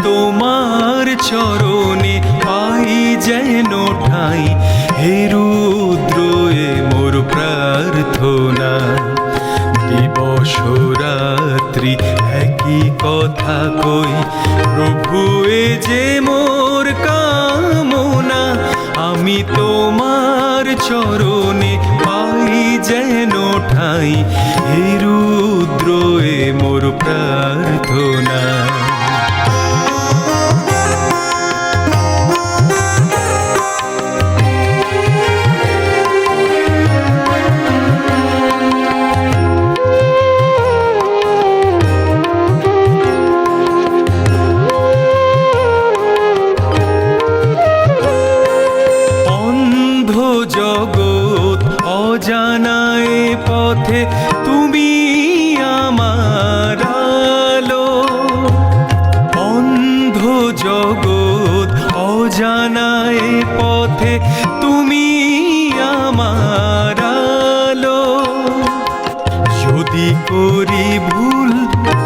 তোমার চরণে পাই যেন ঠাঁই। হে রুদ্র এ মোর প্রার্থনা, দিবস রাত্রি একই কথা কই। প্রভু এ যে মোর কামনা, আমি তোমার চরণে পাই যেন ঠাঁই। হে রুদ্র এ মোর প্রার্থনা। জগৎ অজানায় পথে তুমি আমার আলো। অন্ধ জগৎ অজানায় পথে তুমি আমার আলো। যদি করি ভুল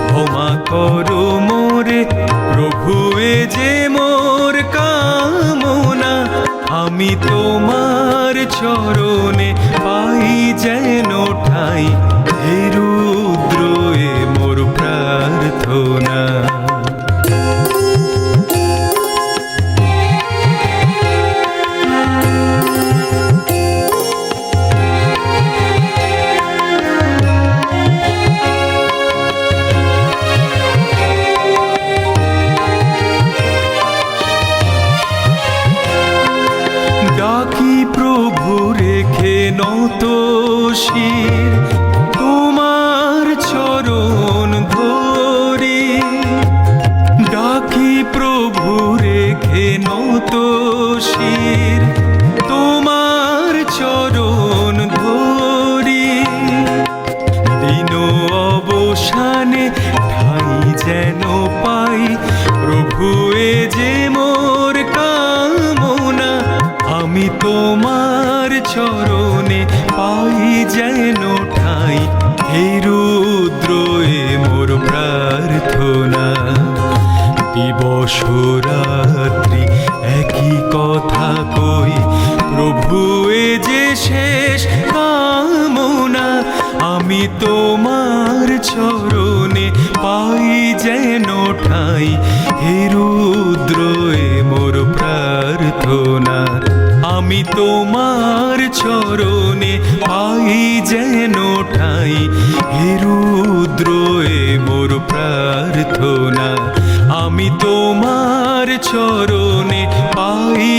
ক্ষমা করো মোরে, প্রভু এ যে মোর কামনা। আমি তোমার চরণে পাই যেন ঠাঁই। হে রুদ্র এ মোর প্রার্থনা। ডাকি প্রভু রেখে নত শির, তোমার চরণ ধরি। ডাকি প্রভু রেখে নত শির, তোমার চরণ ধরি। দিন অবসানে ঠাঁই যেন পাই, প্রভু এ যে মোর কামনা। আমি তোমার চরণে পাই যেন ঠাঁই। হে রুদ্র এ মোর প্রার্থনা। দিবস রাত্রি একই কথা কই, প্রভু এ যে শেষ কামনা। আমি তোমার চরণে পাই যেন ঠাঁই। হে রুদ্র এ মোর প্রার্থনা। আমি তোমার চরণে পাই যেন ঠাঁই। হে রুদ্র এ মোর প্রার্থনা। আমি তোমার চরণে পাই